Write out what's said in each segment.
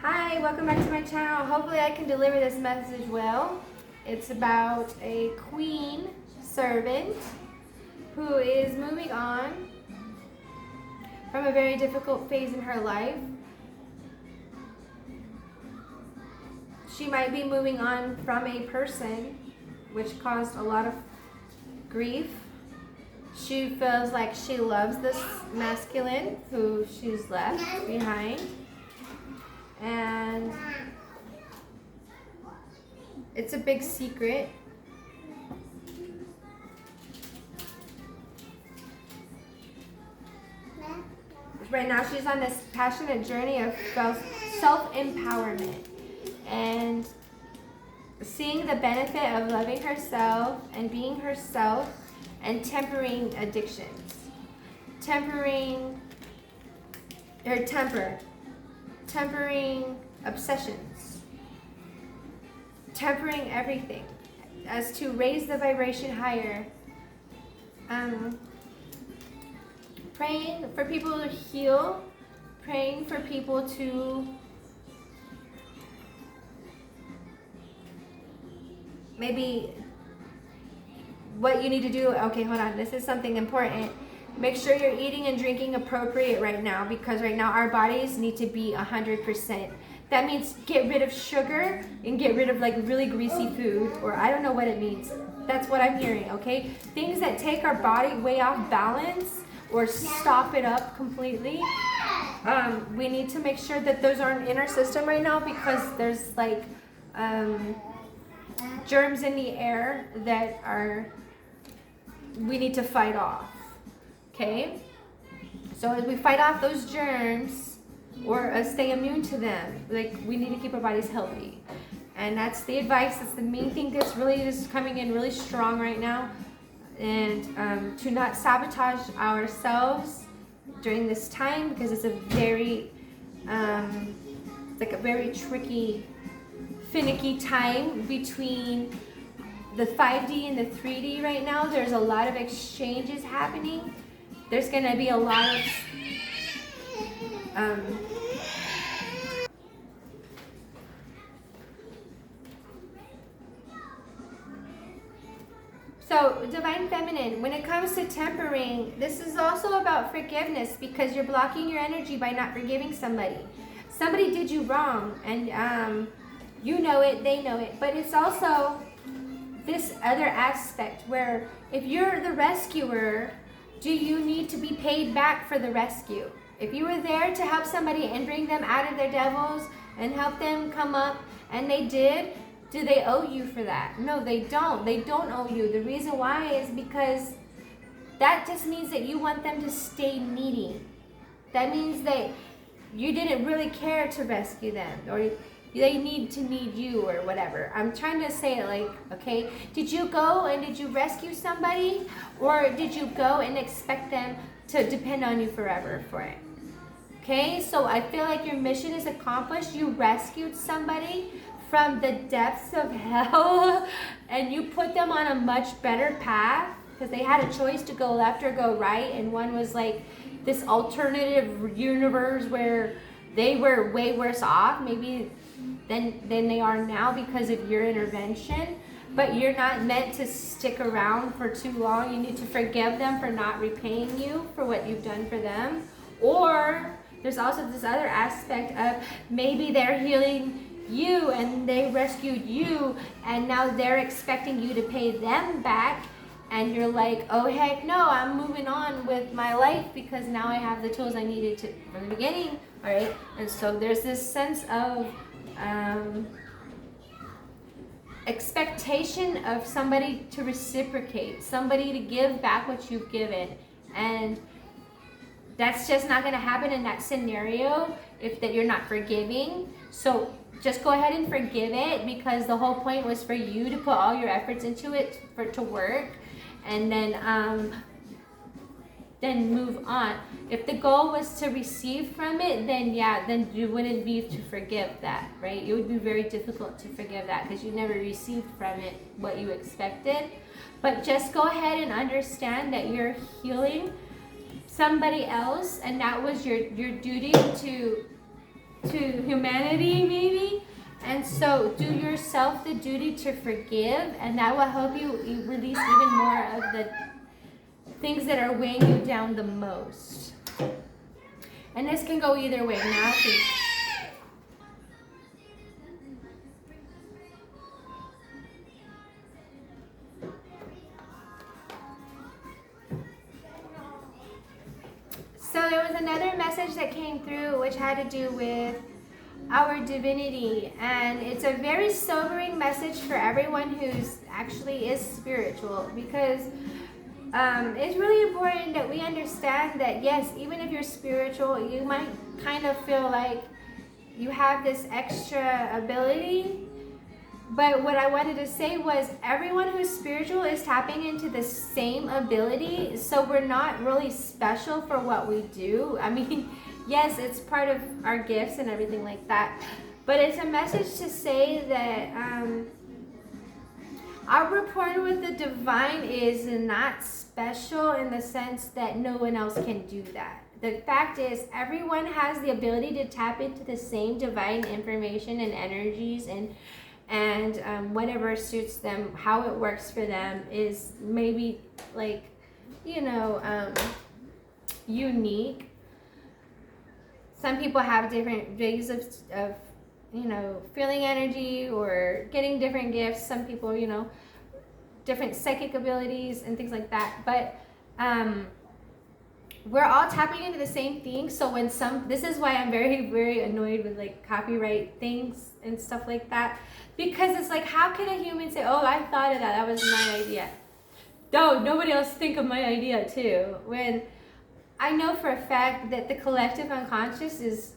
Hi, welcome back to my channel. Hopefully I can deliver this message well. It's about a queen servant who is moving on from a very difficult phase in her life. She might be moving on from a person which caused a lot of grief. She feels like she loves this masculine who she's left behind. And it's a big secret. Right now she's on this passionate journey of self-empowerment and seeing the benefit of loving herself and being herself and tempering addictions. Tempering her temper. Tempering obsessions, tempering everything as to raise the vibration higher. Praying for people to heal, praying for people to maybe what you need to do. Okay, hold on, this is something important. Make sure you're eating and drinking appropriate right now, because right now our bodies need to be 100%. That means get rid of sugar and get rid of like really greasy food, or I don't know what it means. That's what I'm hearing, okay? Things that take our body way off balance or stop it up completely. We need to make sure that those aren't in our system right now, because there's like germs in the air that we need to fight off. Okay, so as we fight off those germs or stay immune to them, like we need to keep our bodies healthy, and that's the advice. That's the main thing that's really just coming in really strong right now, and to not sabotage ourselves during this time, because it's a very like a very tricky, finicky time between the 5D and the 3D right now. There's a lot of exchanges happening. There's going to be a lot of so Divine Feminine, when it comes to tempering, this is also about forgiveness, because you're blocking your energy by not forgiving somebody. Somebody did you wrong, and you know it, they know it, but it's also this other aspect where if you're the rescuer, do you need to be paid back for the rescue? If you were there to help somebody and bring them out of their devils and help them come up, and they did, do they owe you for that? No, they don't. They don't owe you. The reason why is because that just means that you want them to stay needy. That means that you didn't really care to rescue them, or they need you, or whatever. I'm trying to say it like, okay, did you go and did you rescue somebody, or did you go and expect them to depend on you forever for it? Okay, so I feel like your mission is accomplished. You rescued somebody from the depths of hell and you put them on a much better path, because they had a choice to go left or go right, and one was like this alternative universe where they were way worse off maybe than they are now because of your intervention. But you're not meant to stick around for too long. You need to forgive them for not repaying you for what you've done for them. Or there's also this other aspect of maybe they're healing you and they rescued you, and now they're expecting you to pay them back, and you're like, oh heck no, I'm moving on with my life because now I have the tools I needed to from the beginning. All right, and so there's this sense of expectation of somebody to reciprocate, somebody to give back what you've given, and that's just not going to happen in that scenario if that you're not forgiving. So just go ahead and forgive it, because the whole point was for you to put all your efforts into it for it to work, and then move on. If the goal was to receive from it, then yeah, then you wouldn't be to forgive that, right? It would be very difficult to forgive that because you never received from it what you expected. But just go ahead and understand that you're healing somebody else, and that was your duty to to humanity maybe. And so do yourself the duty to forgive, and that will help you release even more of the things that are weighing you down the most. And this can go either way. Now, so there was another message that came through which had to do with our divinity, and it's a very sobering message for everyone who's actually is spiritual, because it's really important that we understand that yes, even if you're spiritual, you might kind of feel like you have this extra ability. But what I wanted to say was everyone who's spiritual is tapping into the same ability. So we're not really special for what we do. I mean, yes, it's part of our gifts and everything like that. But it's a message to say that our rapport with the divine is not special in the sense that no one else can do that. The fact is, everyone has the ability to tap into the same divine information and energies, and whatever suits them, how it works for them is maybe like, unique. Some people have different ways of feeling energy or getting different gifts. Some people, different psychic abilities and things like that. But we're all tapping into the same thing. So when this is why I'm very, very annoyed with like copyright things and stuff like that. Because it's like, how can a human say, oh, I thought of that, that was my idea. No, nobody else think of my idea too. When I know for a fact that the collective unconscious is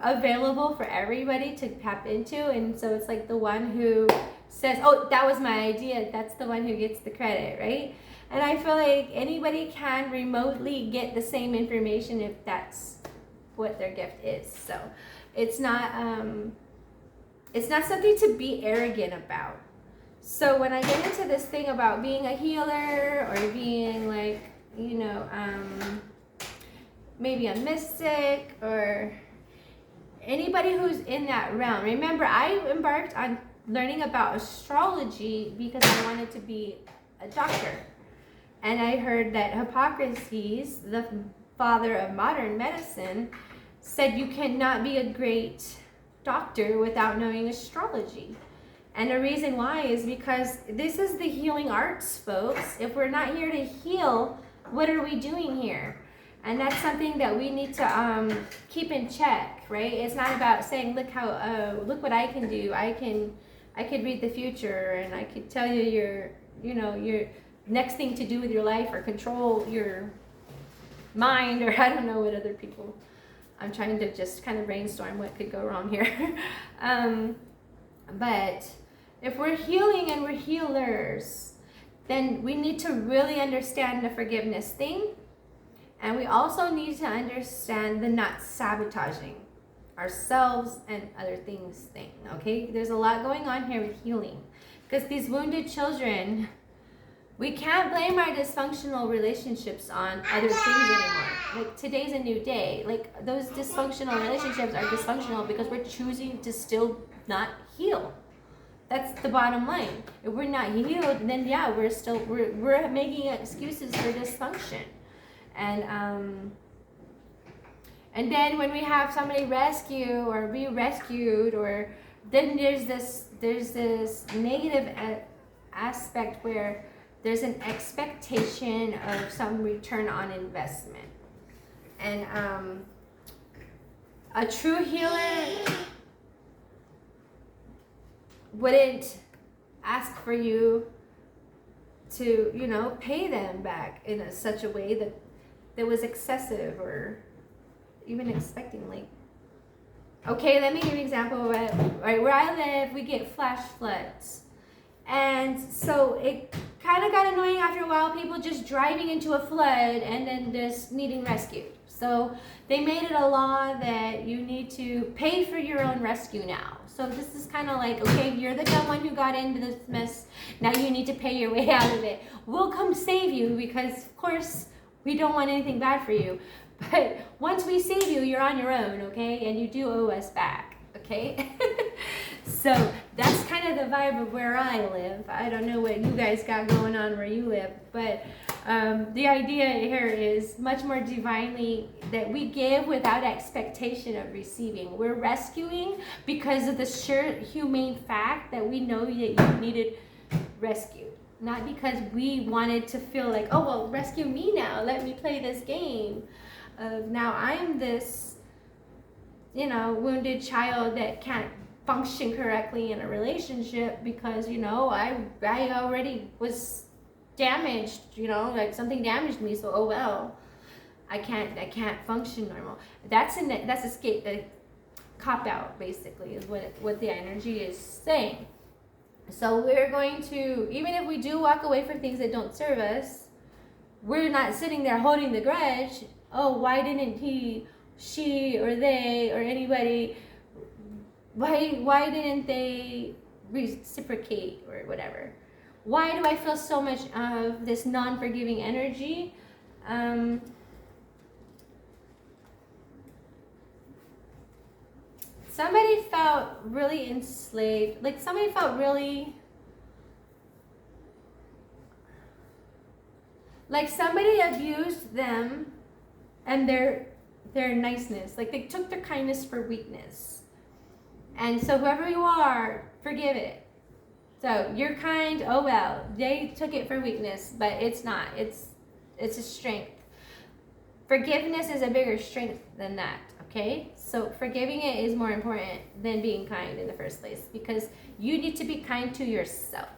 available for everybody to tap into, and so it's like the one who says, oh, that was my idea, that's the one who gets the credit, right? And I feel like anybody can remotely get the same information if that's what their gift is. So it's not something to be arrogant about. So when I get into this thing about being a healer or being like, maybe a mystic or anybody who's in that realm. Remember, I embarked on learning about astrology because I wanted to be a doctor. And I heard that Hippocrates, the father of modern medicine, said you cannot be a great doctor without knowing astrology. And the reason why is because this is the healing arts, folks. If we're not here to heal, what are we doing here? And that's something that we need to keep in check, right? It's not about saying, look what I can do. I could read the future, and I could tell you your next thing to do with your life, or control your mind, or I don't know what other people. I'm trying to just kind of brainstorm what could go wrong here. But if we're healing and we're healers, then we need to really understand the forgiveness thing. And we also need to understand the not sabotaging ourselves and other things thing, okay? There's a lot going on here with healing. Because these wounded children, we can't blame our dysfunctional relationships on other things anymore. Like, today's a new day. Like, those dysfunctional relationships are dysfunctional because we're choosing to still not heal. That's the bottom line. If we're not healed, then yeah, we're making excuses for dysfunction. And then when we have somebody rescue or be rescued, or then there's this negative aspect where there's an expectation of some return on investment. And a true healer wouldn't ask for you to, pay them back in such a way that was excessive, or even expecting, like, okay, let me give you an example. Right where I live, we get flash floods. And so it kind of got annoying after a while, people just driving into a flood and then just needing rescued. So they made it a law that you need to pay for your own rescue now. So this is kind of like, okay, you're the dumb one who got into this mess. Now you need to pay your way out of it. We'll come save you because, of course, we don't want anything bad for you. But once we save you, you're on your own, okay? And you do owe us back, okay? So that's kind of the vibe of where I live. I don't know what you guys got going on where you live, but the idea here is much more divinely that we give without expectation of receiving. We're rescuing because of the sheer humane fact that we know that you needed rescue. Not because we wanted to feel like, oh, well, rescue me now. Let me play this game of now I'm this, you know, wounded child that can't function correctly in a relationship because, you know, I already was damaged, you know, like something damaged me, so oh well, I can't function normal. That's escape, a cop out basically is what the energy is saying. So we're going to, even if we do walk away from things that don't serve us, we're not sitting there holding the grudge. Oh, why didn't he, she, or they, or anybody, why didn't they reciprocate or whatever? Why do I feel so much of this non-forgiving energy? Somebody felt really enslaved. Like somebody felt really like somebody abused them and their niceness. Like they took their kindness for weakness. And so whoever you are, forgive it. So you're kind, oh well. They took it for weakness, but it's not. It's a strength. Forgiveness is a bigger strength than that, okay? So forgiving it is more important than being kind in the first place because you need to be kind to yourself.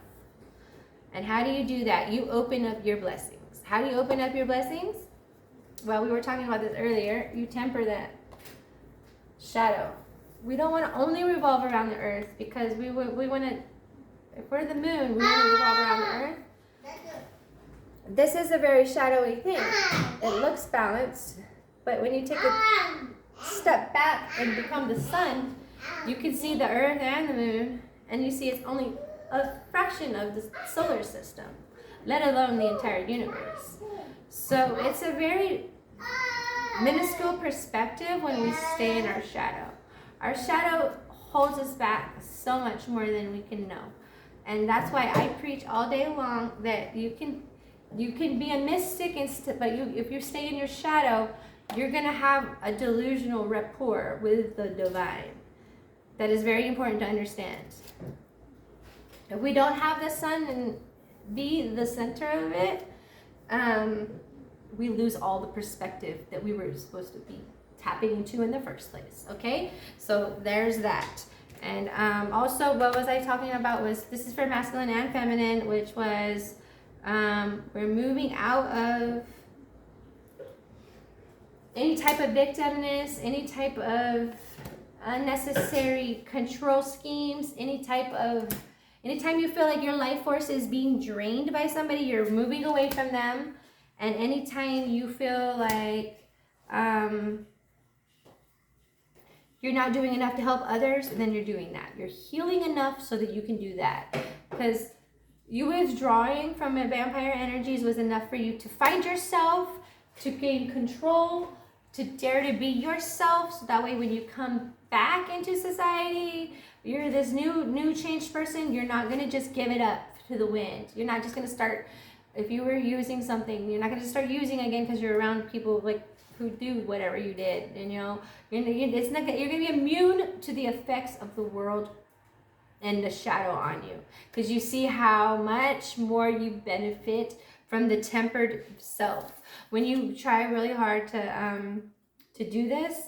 And how do you do that? You open up your blessings. How do you open up your blessings? Well, we were talking about this earlier. You temper that shadow. We don't want to only revolve around the earth because we want to, if we're the moon, we want to revolve around the earth. This is a very shadowy thing. It looks balanced, but when you take a step back and become the sun, you can see the earth and the moon, and you see it's only a fraction of the solar system, let alone the entire universe. So it's a very minuscule perspective when we stay in our shadow. Our shadow holds us back so much more than we can know. And that's why I preach all day long that you can be a mystic, but if you stay in your shadow, you're going to have a delusional rapport with the divine. That is very important to understand. If we don't have the sun and be the center of it, we lose all the perspective that we were supposed to be tapping into in the first place. Okay, so there's that. And also, what was I talking about was, this is for masculine and feminine, which was we're moving out of any type of victimness, any type of unnecessary control schemes, anytime you feel like your life force is being drained by somebody, you're moving away from them. And anytime you feel like you're not doing enough to help others, then you're doing that. You're healing enough so that you can do that. Because you withdrawing from vampire energies was enough for you to find yourself, to gain control, to dare to be yourself. So that way when you come back into society, you're this new changed person. You're not going to just give it up to the wind. You're not just going to start, if you were using something, you're not going to start using again because you're around people like who do whatever you did. And, you know, you're going to be immune to the effects of the world and the shadow on you, because you see how much more you benefit from the tempered self. When you try really hard to do this,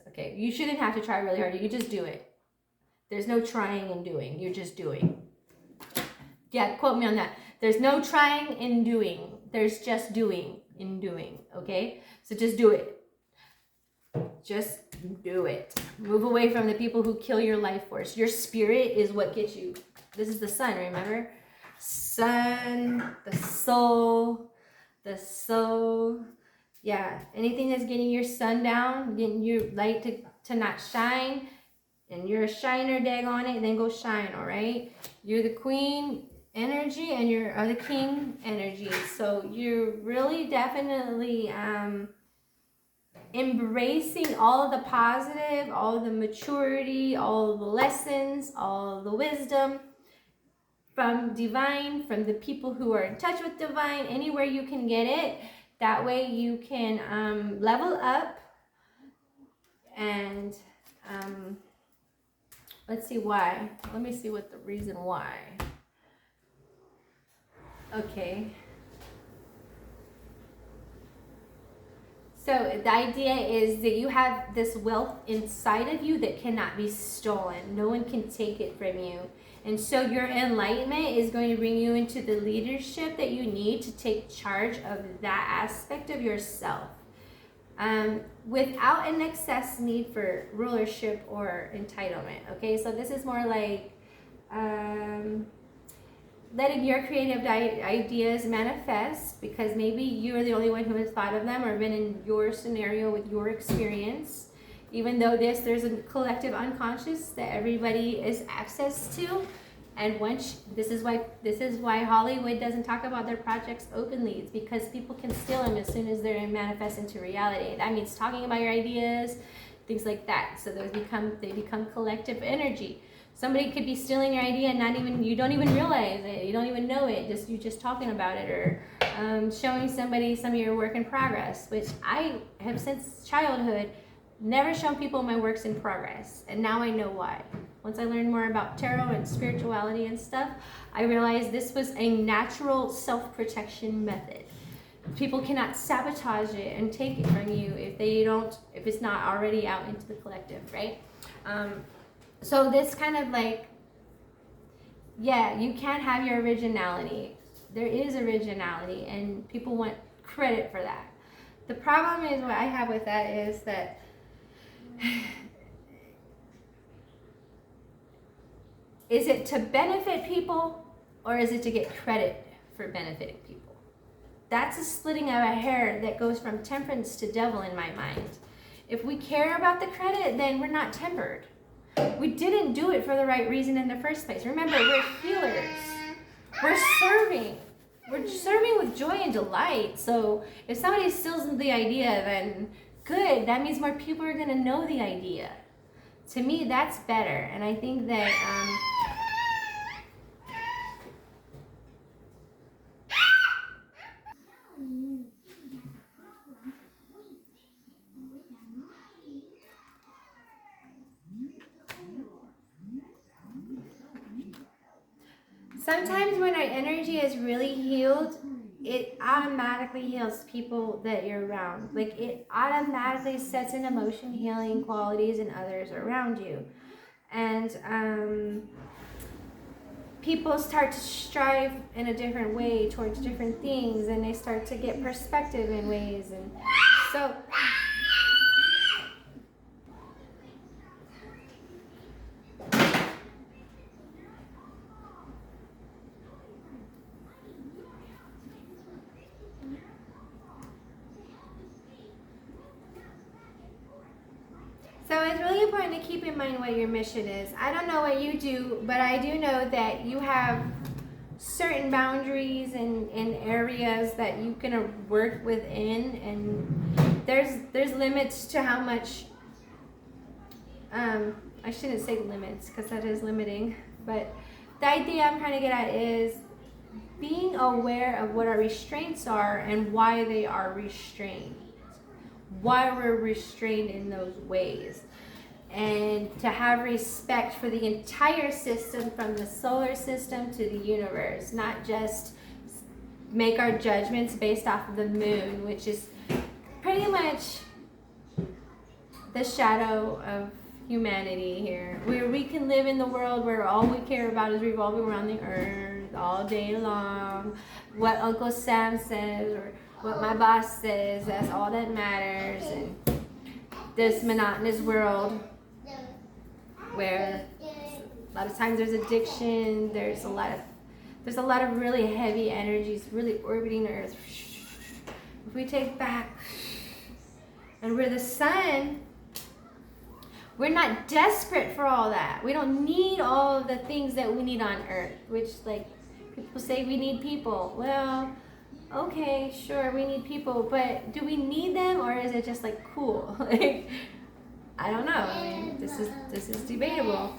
okay, you shouldn't have to try really hard. You just do it. There's no trying and doing. You're just doing. Yeah, quote me on that. There's no trying and doing. There's just doing in doing. Okay, so just do it. Just do it. Move away from the people who kill your life force. Your spirit is what gets you. This is the sun, remember? Sun, the soul. Yeah, anything that's getting your sun down, getting your light to not shine, and you're a shiner, dag on it, then go shine, all right? You're the queen. energy and your the king energy. So you're really definitely embracing all of the positive, all of the maturity, all of the lessons, all of the wisdom from divine, from the people who are in touch with divine, anywhere you can get it. That way you can level up and let's see why. Let me see what the reason why. Okay. So the idea is that you have this wealth inside of you that cannot be stolen. No one can take it from you. And so your enlightenment is going to bring you into the leadership that you need to take charge of that aspect of yourself. Without an excess need for rulership or entitlement. Okay, so this is more like letting your creative ideas manifest, because maybe you're the only one who has thought of them or been in your scenario with your experience. Even though there's a collective unconscious that everybody is access to. And once this is why Hollywood doesn't talk about their projects openly. It's because people can steal them as soon as they're manifest into reality. That means talking about your ideas, things like that. So they become collective energy. Somebody could be stealing your idea and you don't even realize it. You don't even know it. You just talking about it, or showing somebody some of your work in progress, which I have since childhood never shown people my works in progress, and now I know why. Once I learned more about tarot and spirituality and stuff, I realized this was a natural self-protection method. People cannot sabotage it and take it from you if it's not already out into the collective, right? So this kind of like, yeah, you can have your originality. There is originality, and people want credit for that. The problem is, what I have with that is that is it to benefit people, or is it to get credit for benefiting people? That's a splitting of a hair that goes from temperance to devil in my mind. If we care about the credit, then we're not tempered. We didn't do it for the right reason in the first place. Remember, we're healers. We're serving. We're serving with joy and delight. So if somebody steals the idea, then good. That means more people are going to know the idea. To me, that's better. And I think that sometimes when our energy is really healed, it automatically heals people that you're around. Like, it automatically sets in motion healing qualities in others around you. And people start to strive in a different way towards different things, and they start to get perspective in ways. And so it's really important to keep in mind what your mission is. I don't know what you do, but I do know that you have certain boundaries and areas that you can work within, and there's limits to how much, I shouldn't say limits because that is limiting, but the idea I'm trying to get at is being aware of what our restraints are and why they are restrained. Why we're restrained in those ways, and to have respect for the entire system, from the solar system to the universe, not just make our judgments based off of the moon, which is pretty much the shadow of humanity here, where we can live in the world where all we care about is revolving around the earth all day long. What Uncle Sam says, or what my boss says, that's all that matters. And this monotonous world where a lot of times there's addiction, there's a lot of really heavy energies really orbiting the earth. If we take back, and we're the sun, we're not desperate for all that. We don't need all of the things that we need on earth, which, like, People say we need people. Well, okay, sure, we need people, but do we need them, or is it just like cool? Like, I don't know. I mean, this is debatable.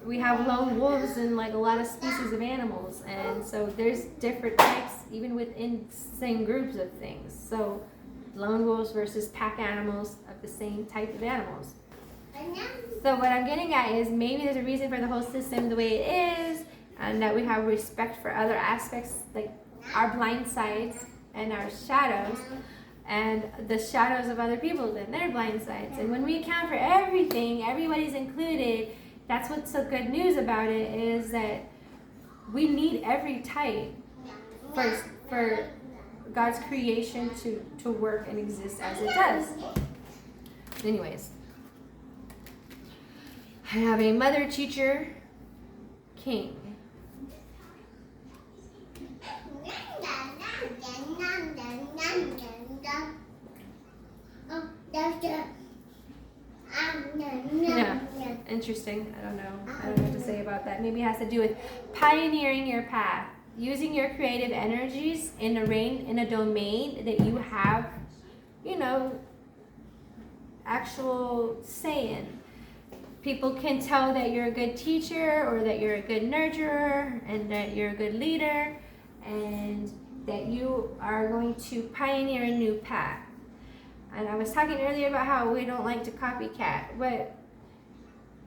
We have lone wolves in like a lot of species of animals, and so there's different types even within same groups of things. So lone wolves versus pack animals of the same type of animals. So what I'm getting at is maybe there's a reason for the whole system the way it is, and that we have respect for other aspects, like our blind sides and our shadows, and the shadows of other people and their blind sides. And when we account for everything, everybody's included. That's what's so good news about it, is that we need every type for God's creation to work and exist as it does. Anyways, I have a mother, teacher, king. Yeah, interesting. I don't know what to say about that. Maybe it has to do with pioneering your path, using your creative energies in a domain that you have, actual say in. People can tell that you're a good teacher, or that you're a good nurturer, and that you're a good leader, and that you are going to pioneer a new path. And I was talking earlier about how we don't like to copycat, but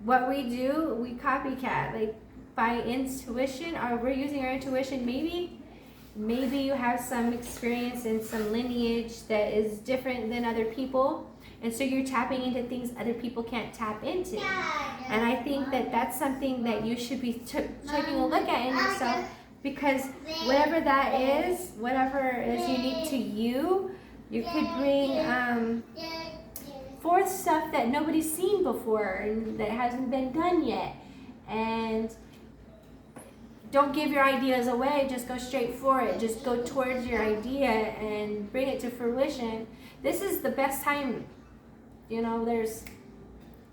what we do, we copycat, like by intuition, or we're using our intuition. Maybe you have some experience in some lineage that is different than other people, and so you're tapping into things other people can't tap into. And I think that that's something that you should be taking a look at in yourself, because whatever that is, whatever is unique to you, you could bring forth stuff that nobody's seen before and that hasn't been done yet. And don't give your ideas away, just go straight for it. Just go towards your idea and bring it to fruition. This is the best time. There's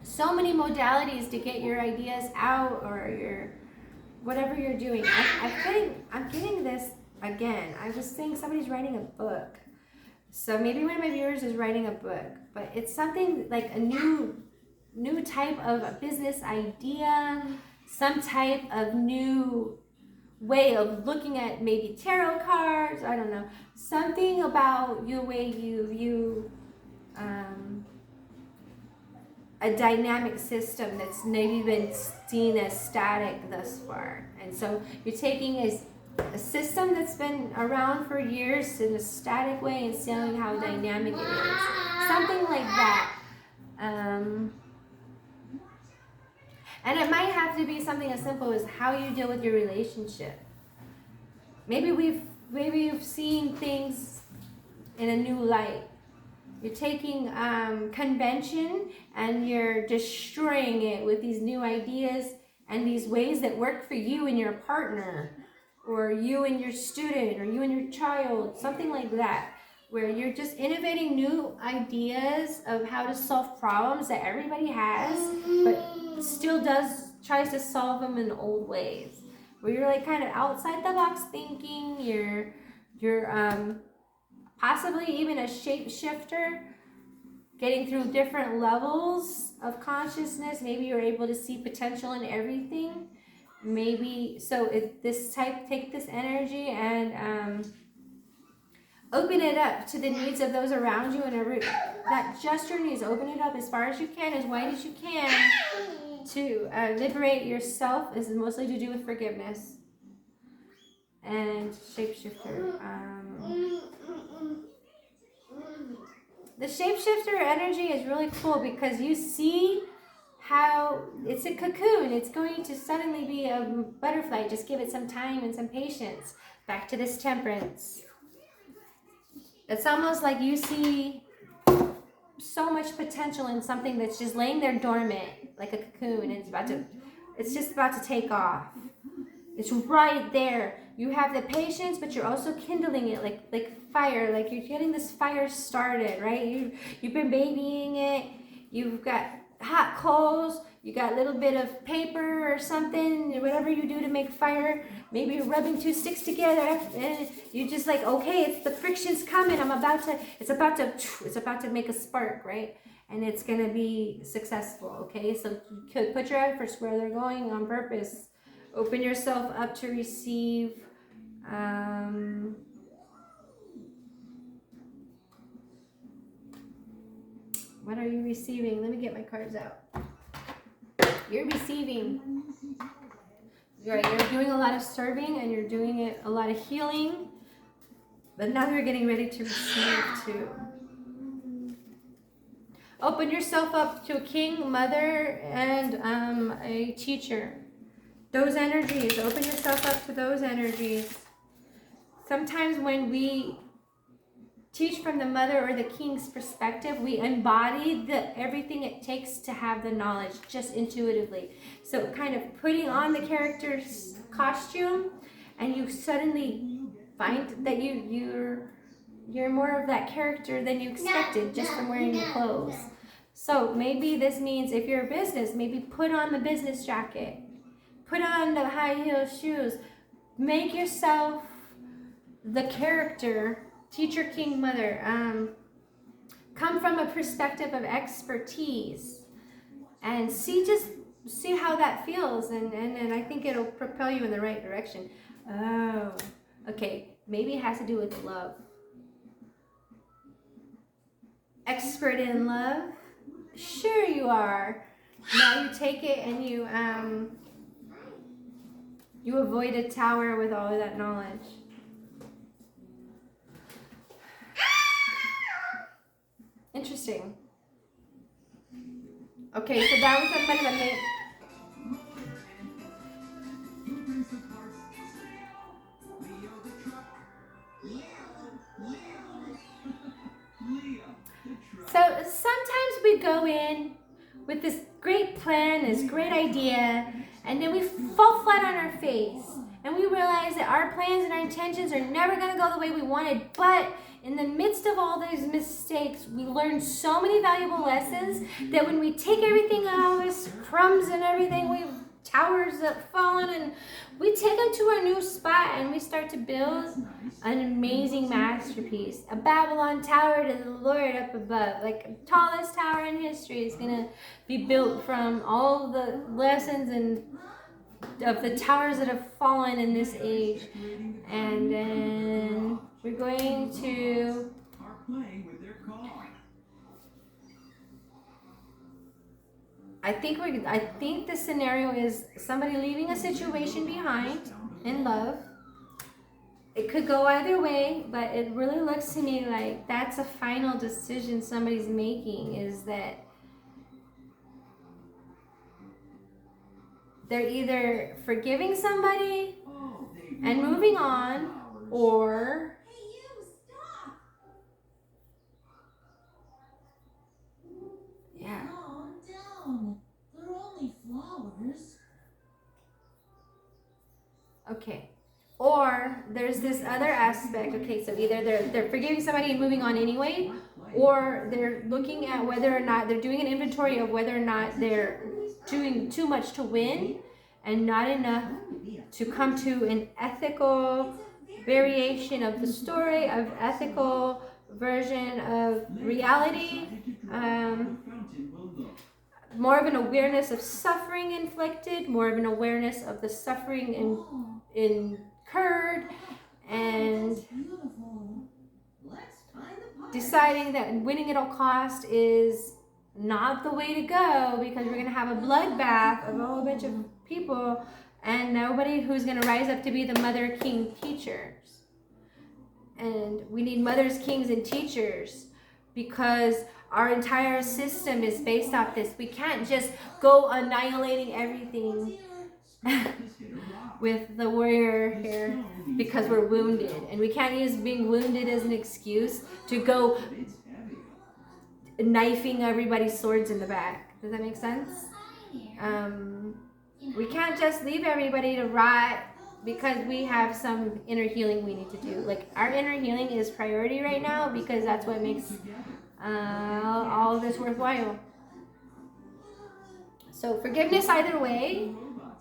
so many modalities to get your ideas out, or your whatever you're doing. I'm getting this again. I was saying somebody's writing a book. So maybe one of my viewers is writing a book, but it's something like a new type of a business idea, some type of new way of looking at maybe tarot cards. I don't know, something about your way you view a dynamic system that's maybe been seen as static thus far. And so you're taking a system that's been around for years in a static way and seeing how dynamic it is. Something like that. And it might have to be something as simple as how you deal with your relationship. Maybe you've seen things in a new light. You're taking convention and you're destroying it with these new ideas and these ways that work for you and your partner, or you and your student, or you and your child, something like that, where you're just innovating new ideas of how to solve problems that everybody has, but still tries to solve them in old ways, where you're like kind of outside the box thinking. You're possibly even a shapeshifter, getting through different levels of consciousness. Maybe you're able to see potential in everything. Maybe so. Take this energy and open it up to the needs of those around you, and not just your needs. Open it up as far as you can, as wide as you can, to liberate yourself. Is mostly to do with forgiveness and shapeshifter. The shapeshifter energy is really cool because you see how it's a cocoon. It's going to suddenly be a butterfly. Just give it some time and some patience. Back to this Temperance. It's almost like you see so much potential in something that's just laying there dormant, like a cocoon, and it's just about to take off. It's right there. You have the patience, but you're also kindling it like fire. Like you're getting this fire started, right? You've been babying it. You've got hot coals, you got a little bit of paper or something, whatever you do to make fire. Maybe you're rubbing two sticks together and you're just like, okay, it's the friction's coming. It's about to make a spark, right? And it's gonna be successful, okay? So put your efforts where they're going on purpose. Open yourself up to receive. What are you receiving? Let me get my cards out. You're receiving. Right, you're doing a lot of serving and you're doing it a lot of healing, but now you're getting ready to receive too. Open yourself up to a king, mother, and a teacher. Those energies, open yourself up to those energies. Sometimes when we teach from the mother or the king's perspective, we embody everything it takes to have the knowledge just intuitively. So kind of putting on the character's costume, and you suddenly find that you're more of that character than you expected just from wearing the clothes. So maybe this means if you're a business, maybe put on the business jacket, put on the high heel shoes, make yourself the character. Teacher, king, mother. Come from a perspective of expertise and see how that feels, and I think it'll propel you in the right direction. Oh, okay. Maybe it has to do with love. Expert in love? Sure you are. Now you take it and you avoid a tower with all of that knowledge. Interesting. Okay, so that was somebody that made... So sometimes we go in with this great plan, this great idea, and then we fall flat on our face. And we realize that our plans and our intentions are never going to go the way we wanted, but in the midst of all these mistakes, we learn so many valuable lessons that when we take everything out, this crumbs and everything, towers that fallen, and we take them to our new spot and we start to build an amazing masterpiece. A Babylon tower to the Lord up above. Like the tallest tower in history is going to be built from all the lessons and of the towers that have fallen in this age. And then we're going to I think the scenario is somebody leaving a situation behind in love. It could go either way, but it really looks to me like that's a final decision somebody's making, is that they're either forgiving somebody and moving on, or yeah. No, they're only flowers. Okay. Or there's this other aspect. Okay, so either they're forgiving somebody and moving on anyway, or they're looking at whether or not they're doing an inventory of whether or not they're doing too much to win and not enough to come to an ethical variation of the story, of ethical version of reality. More of an awareness of suffering inflicted, more of an awareness of the suffering incurred, and deciding that winning at all cost is not the way to go, because we're going to have a bloodbath of a whole bunch of people and nobody who's going to rise up to be the mother, king, teachers. And we need mothers, kings, and teachers, because our entire system is based off this. We can't just go annihilating everything with the warrior here because we're wounded. And we can't use being wounded as an excuse to go knifing everybody's swords in the back. Does that make sense? We can't just leave everybody to rot because we have some inner healing we need to do. Like, our inner healing is priority right now, because that's what makes all of this worthwhile. So forgiveness either way,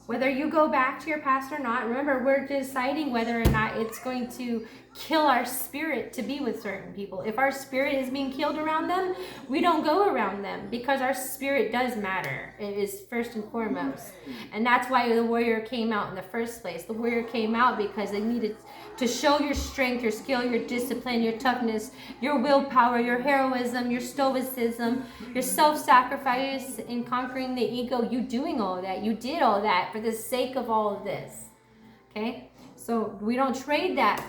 whether you go back to your past or not. Remember, we're deciding whether or not it's going to kill our spirit to be with certain people. If our spirit is being killed around them, we don't go around them, because our spirit does matter. It is first and foremost. And that's why the warrior came out in the first place. The warrior came out because they needed to show your strength, your skill, your discipline, your toughness, your willpower, your heroism, your stoicism, your self-sacrifice in conquering the ego. You doing all that. You did all that for the sake of all of this. Okay? So we don't trade that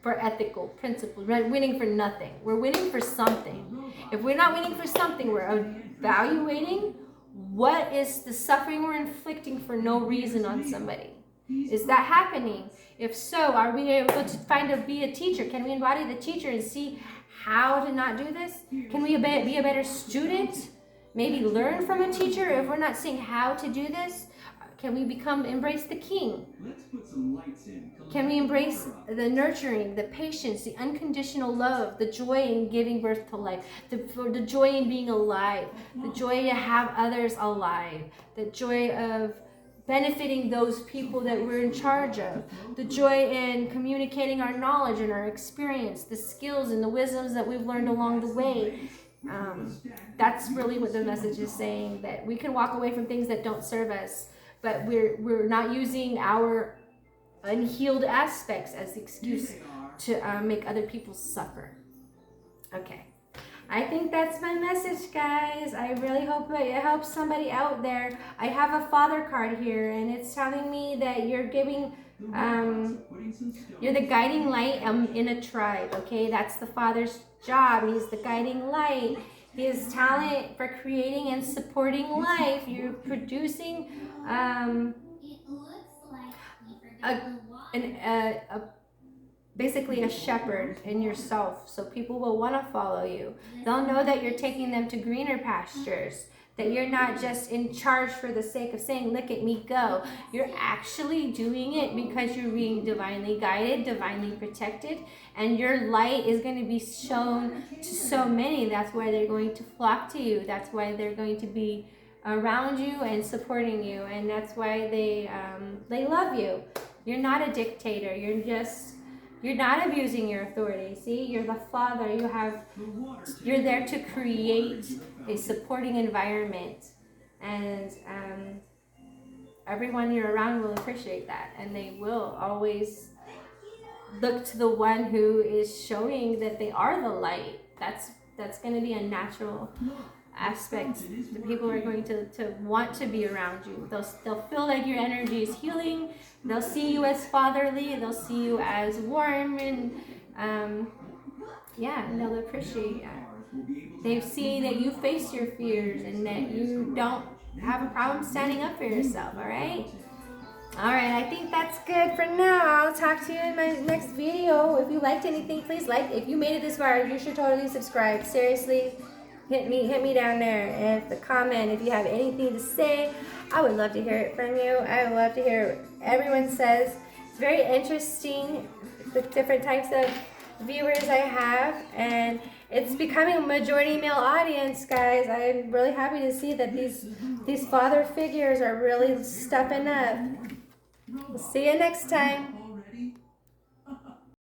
for ethical principles. We're not winning for nothing. We're winning for something. If we're not winning for something, we're evaluating what is the suffering we're inflicting for no reason on somebody. Is that happening? If so, are we able to be a teacher? Can we embody the teacher and see how to not do this? Can we be a better student? Maybe learn from a teacher if we're not seeing how to do this? Can we embrace the king? Can we embrace the nurturing, the patience, the unconditional love, the joy in giving birth to life, the joy in being alive, the joy to have others alive, the joy of benefiting those people that we're in charge of, the joy in communicating our knowledge and our experience, the skills and the wisdoms that we've learned along the way. That's really what the message is saying, that we can walk away from things that don't serve us, but we're not using our unhealed aspects as the excuse to make other people suffer. Okay. I think that's my message, guys. I really hope it helps somebody out there. I have a father card here, and it's telling me that you're giving, you're the guiding light in a tribe, okay? That's the father's job. He's the guiding light. His talent for creating and supporting life. You're producing basically a shepherd in yourself, so people will want to follow you. They'll know that you're taking them to greener pastures, that you're not just in charge for the sake of saying, look at me go. You're actually doing it because you're being divinely guided, divinely protected, and your light is going to be shown to so many. That's why they're going to flock to you. That's why they're going to be around you and supporting you, and that's why they love you. You're not a dictator. You're not abusing your authority. See, you're the father. You're there to create a supporting environment, and everyone you're around will appreciate that, and they will always look to the one who is showing that they are the light. That's going to be a natural aspect. The people are going to want to be around you. They'll feel like your energy is healing. They'll see you as fatherly. They'll see you as warm, and and they'll appreciate that. They see that you face your fears and that you don't have a problem standing up for yourself. All right, I think that's good for now. I'll talk to you in my next video. If you liked anything, please like. If you made it this far, you should totally subscribe. Seriously, hit me down there. If the comment, if you have anything to say, I would love to hear it from you. I would love to hear what everyone says. It's very interesting, the different types of viewers I have, and it's becoming a majority male audience, guys. I'm really happy to see that these father figures are really stepping up. We'll see you next time.